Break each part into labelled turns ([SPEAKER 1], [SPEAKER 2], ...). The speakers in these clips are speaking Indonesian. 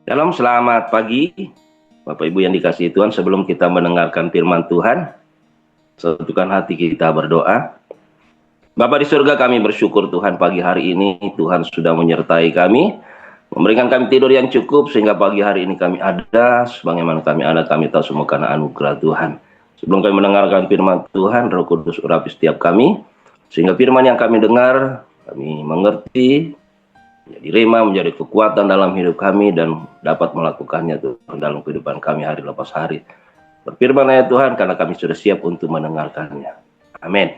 [SPEAKER 1] Shalom, selamat pagi Bapak Ibu yang dikasihi Tuhan. Sebelum kita mendengarkan firman Tuhan, satukan hati kita berdoa. Bapa di surga, kami bersyukur Tuhan pagi hari ini Tuhan sudah menyertai kami, memberikan kami tidur yang cukup sehingga pagi hari ini kami ada. Sebagaimana kami ada, kami tahu semua karena anugerah Tuhan. Sebelum kami mendengarkan firman Tuhan, Roh Kudus urapi setiap kami, sehingga firman yang kami dengar, kami mengerti, menjadi rema, menjadi kekuatan dalam hidup kami dan dapat melakukannya Tuhan dalam kehidupan kami hari lepas hari. Berfirman ya Tuhan, karena kami sudah siap untuk mendengarkannya. Amin.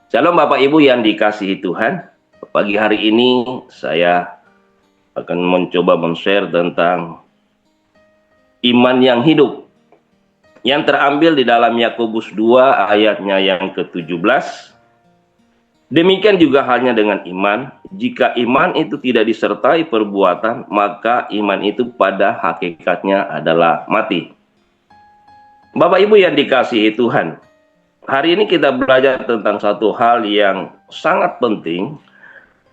[SPEAKER 1] Shalom Bapak Ibu yang dikasihi Tuhan. Pagi hari ini saya akan mencoba men-share tentang iman yang hidup, yang terambil di dalam Yakobus 2 ayatnya yang ke-17. Demikian juga halnya dengan iman. Jika iman itu tidak disertai perbuatan, maka iman itu pada hakikatnya adalah mati. Bapak Ibu yang dikasihi Tuhan, hari ini kita belajar tentang satu hal yang sangat penting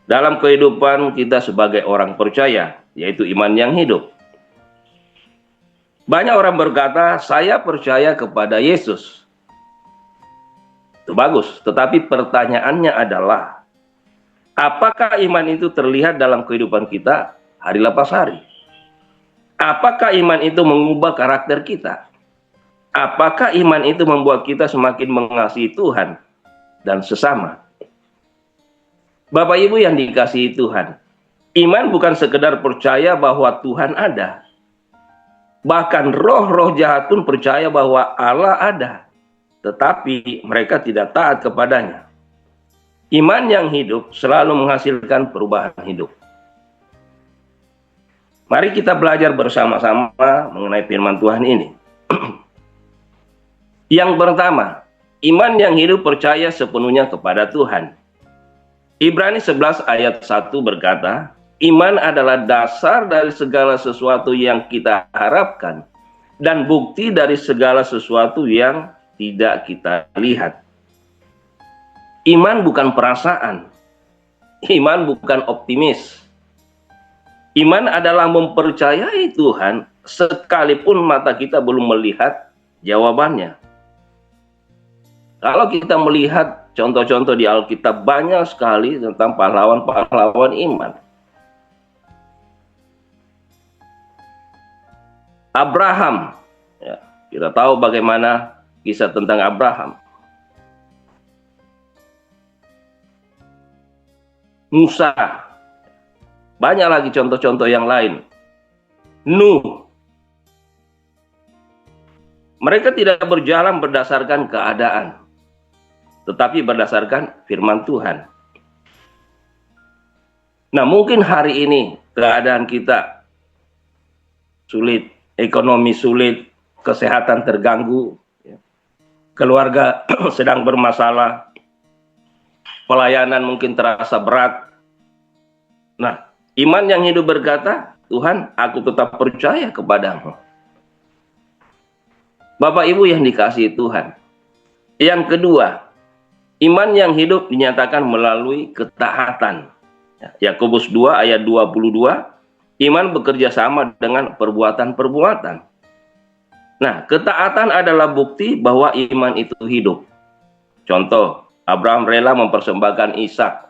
[SPEAKER 1] dalam kehidupan kita sebagai orang percaya, yaitu iman yang hidup. Banyak orang berkata, saya percaya kepada Yesus. Itu bagus, tetapi pertanyaannya adalah, apakah iman itu terlihat dalam kehidupan kita hari lepas hari? Apakah iman itu mengubah karakter kita? Apakah iman itu membuat kita semakin mengasihi Tuhan dan sesama? Bapak Ibu yang dikasihi Tuhan, iman bukan sekedar percaya bahwa Tuhan ada. Bahkan roh-roh jahat pun percaya bahwa Allah ada, tetapi mereka tidak taat kepadanya. Iman yang hidup selalu menghasilkan perubahan hidup. Mari kita belajar bersama-sama mengenai firman Tuhan ini. Yang pertama, iman yang hidup percaya sepenuhnya kepada Tuhan. Ibrani 11 ayat 1 berkata, iman adalah dasar dari segala sesuatu yang kita harapkan dan bukti dari segala sesuatu yang tidak kita lihat. Iman bukan perasaan. Iman bukan optimis. Iman adalah mempercayai Tuhan sekalipun mata kita belum melihat jawabannya. Kalau kita melihat contoh-contoh di Alkitab, banyak sekali tentang pahlawan-pahlawan iman. Abraham, ya, kita tahu bagaimana kisah tentang Abraham. Musa, banyak lagi contoh-contoh yang lain. Nuh, mereka tidak berjalan berdasarkan keadaan, tetapi berdasarkan firman Tuhan. Nah, mungkin hari ini keadaan kita sulit, ekonomi sulit, kesehatan terganggu, keluarga sedang bermasalah, pelayanan mungkin terasa berat. Nah, iman yang hidup berkata, Tuhan, aku tetap percaya kepadamu. Bapak Ibu yang dikasihi Tuhan. Yang kedua, iman yang hidup dinyatakan melalui ketaatan. Yakobus 2 ayat 22, iman bekerja sama dengan perbuatan-perbuatan. Nah, ketaatan adalah bukti bahwa iman itu hidup. Contoh, Abraham rela mempersembahkan Ishak.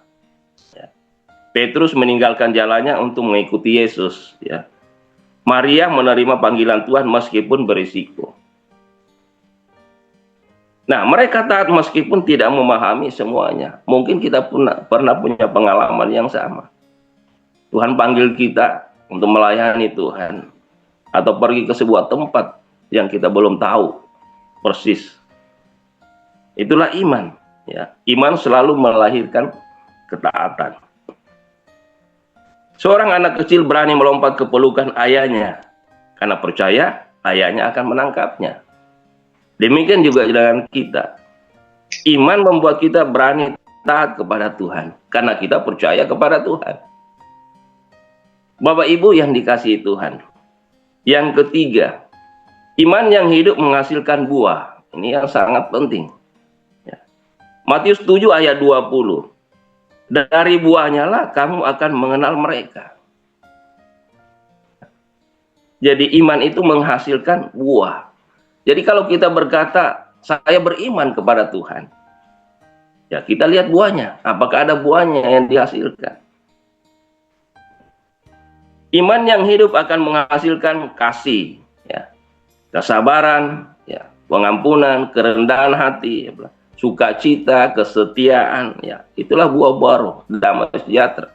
[SPEAKER 1] Petrus meninggalkan jalannya untuk mengikuti Yesus. Maria menerima panggilan Tuhan meskipun berisiko. Nah, mereka taat meskipun tidak memahami semuanya. Mungkin kita pernah punya pengalaman yang sama. Tuhan panggil kita untuk melayani Tuhan, atau pergi ke sebuah tempat yang kita belum tahu persis. Itulah iman. Iman selalu melahirkan ketaatan. Seorang anak kecil berani melompat ke pelukan ayahnya karena percaya ayahnya akan menangkapnya. Demikian juga dengan kita. Iman membuat kita berani taat kepada Tuhan karena kita percaya kepada Tuhan. Bapak Ibu yang dikasihi Tuhan. Yang ketiga, iman yang hidup menghasilkan buah. Ini yang sangat penting. Matius 7 ayat 20. Dari buahnya lah kamu akan mengenal mereka. Jadi iman itu menghasilkan buah. Jadi kalau kita berkata, saya beriman kepada Tuhan, ya kita lihat buahnya. Apakah ada buahnya yang dihasilkan? Iman yang hidup akan menghasilkan kasih, ya, kesabaran, ya, pengampunan, kerendahan hati, ya, sukacita, kesetiaan, ya, itulah buah-buah roh, damai sejahtera.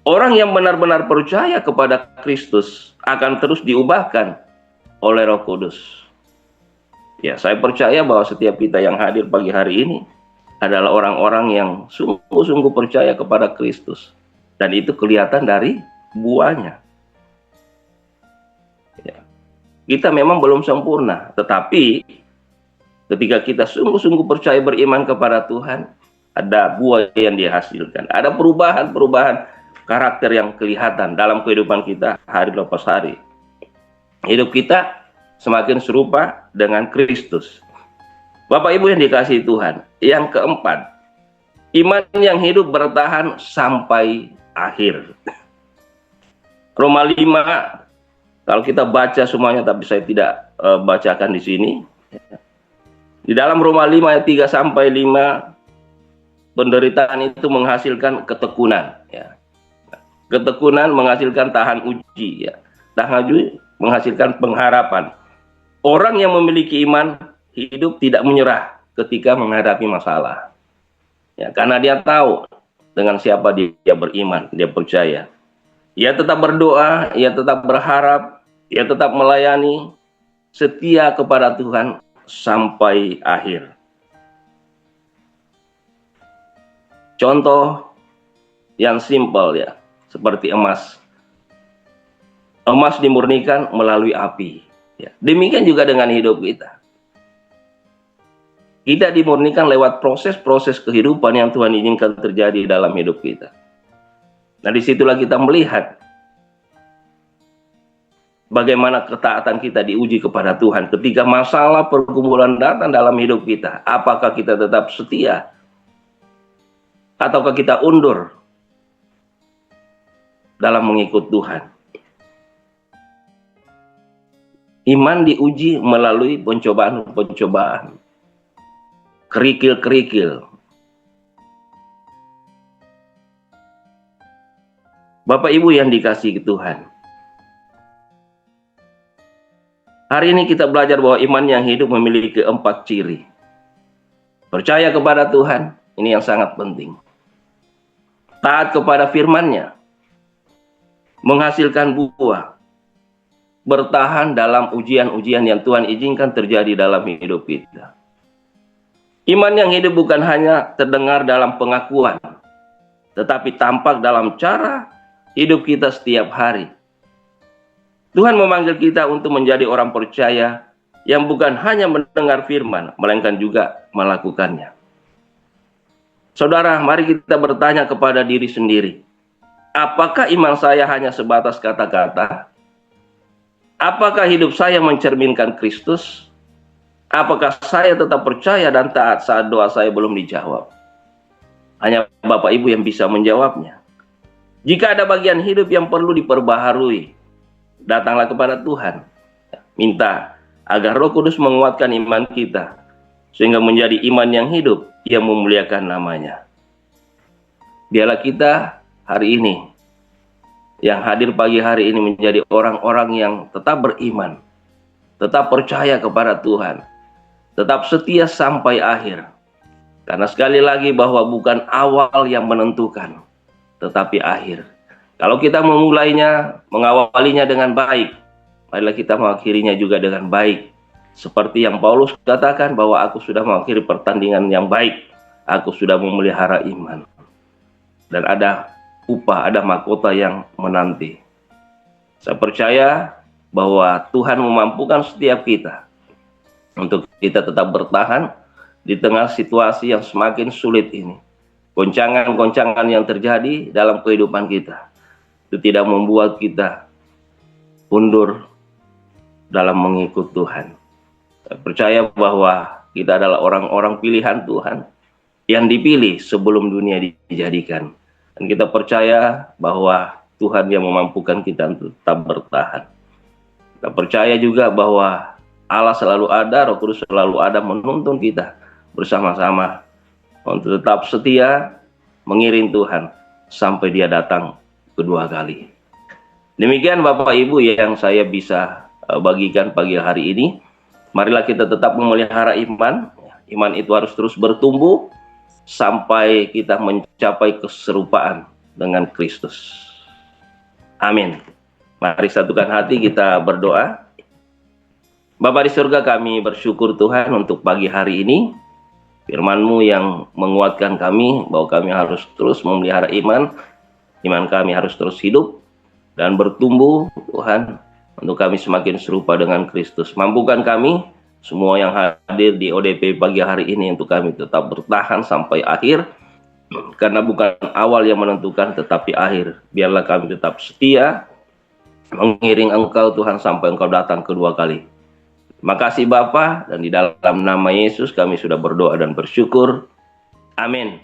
[SPEAKER 1] Orang yang benar-benar percaya kepada Kristus akan terus diubahkan oleh Roh Kudus. Ya, saya percaya bahwa setiap kita yang hadir pagi hari ini adalah orang-orang yang sungguh-sungguh percaya kepada Kristus. Dan itu kelihatan dari buahnya. Ya. Kita memang belum sempurna, tetapi ketika kita sungguh-sungguh percaya beriman kepada Tuhan, ada buah yang dihasilkan. Ada perubahan-perubahan karakter yang kelihatan dalam kehidupan kita hari lepas hari. Hidup kita semakin serupa dengan Kristus. Bapak Ibu yang dikasihi Tuhan, yang keempat, iman yang hidup bertahan sampai akhir. Roma 5, kalau kita baca semuanya, tapi saya tidak bacakan di sini. Di dalam Roma 5 ayat 3 sampai 5, penderitaan itu menghasilkan ketekunan. Ya. Ketekunan menghasilkan tahan uji. Ya. Tahan uji menghasilkan pengharapan. Orang yang memiliki iman hidup tidak menyerah ketika menghadapi masalah. Ya, karena dia tahu dengan siapa dia beriman, dia percaya. Ia tetap berdoa, ia tetap berharap, ia tetap melayani, setia kepada Tuhan sampai akhir. Contoh yang simpel ya, seperti emas. Emas dimurnikan melalui api. Ya, demikian juga dengan hidup kita. Kita dimurnikan lewat proses-proses kehidupan yang Tuhan izinkan terjadi dalam hidup kita. Nah, disitulah kita melihat bagaimana ketaatan kita diuji kepada Tuhan. Ketika masalah pergumulan datang dalam hidup kita, apakah kita tetap setia? Ataukah kita undur dalam mengikut Tuhan? Iman diuji melalui pencobaan-pencobaan. Kerikil-kerikil. Bapak Ibu yang dikasihi Tuhan, hari ini kita belajar bahwa iman yang hidup memiliki 4 ciri. Percaya kepada Tuhan, ini yang sangat penting. Taat kepada firman-Nya, menghasilkan buah, bertahan dalam ujian-ujian yang Tuhan izinkan terjadi dalam hidup kita. Iman yang hidup bukan hanya terdengar dalam pengakuan, tetapi tampak dalam cara hidup kita setiap hari. Tuhan memanggil kita untuk menjadi orang percaya yang bukan hanya mendengar firman, melainkan juga melakukannya. Saudara, mari kita bertanya kepada diri sendiri. Apakah iman saya hanya sebatas kata-kata? Apakah hidup saya mencerminkan Kristus? Apakah saya tetap percaya dan taat saat doa saya belum dijawab? Hanya Bapak Ibu yang bisa menjawabnya. Jika ada bagian hidup yang perlu diperbaharui, datanglah kepada Tuhan. Minta agar Roh Kudus menguatkan iman kita, sehingga menjadi iman yang hidup, yang memuliakan namanya. Biarlah kita hari ini, yang hadir pagi hari ini menjadi orang-orang yang tetap beriman, tetap percaya kepada Tuhan, tetap setia sampai akhir. Karena sekali lagi bahwa bukan awal yang menentukan, tetapi akhir. Kalau kita memulainya, mengawalinya dengan baik, marilah kita mengakhirinya juga dengan baik. Seperti yang Paulus katakan bahwa aku sudah mengakhiri pertandingan yang baik, aku sudah memelihara iman. Dan ada upah, ada mahkota yang menanti. Saya percaya bahwa Tuhan memampukan setiap kita untuk kita tetap bertahan di tengah situasi yang semakin sulit ini. Goncangan-goncangan yang terjadi dalam kehidupan kita itu tidak membuat kita undur dalam mengikut Tuhan. Saya percaya bahwa kita adalah orang-orang pilihan Tuhan yang dipilih sebelum dunia dijadikan. Dan kita percaya bahwa Tuhan yang memampukan kita untuk tetap bertahan. Kita percaya juga bahwa Allah selalu ada, Roh Kudus selalu ada menuntun kita bersama-sama untuk tetap setia mengiring Tuhan sampai Dia datang kedua kali. Demikian Bapak Ibu yang saya bisa bagikan pagi hari ini. Marilah kita tetap memelihara iman. Iman itu harus terus bertumbuh sampai kita mencapai keserupaan dengan Kristus. Amin. Mari satukan hati kita berdoa. Bapa di surga, kami bersyukur Tuhan untuk pagi hari ini. Firman-Mu yang menguatkan kami bahwa kami harus terus memelihara iman. Iman kami harus terus hidup dan bertumbuh Tuhan, untuk kami semakin serupa dengan Kristus. Mampukan kami semua yang hadir di ODP pagi hari ini untuk kami tetap bertahan sampai akhir, karena bukan awal yang menentukan tetapi akhir. Biarlah kami tetap setia mengiring Engkau Tuhan sampai Engkau datang kedua kali. Terima kasih Bapa, dan di dalam nama Yesus kami sudah berdoa dan bersyukur. Amin.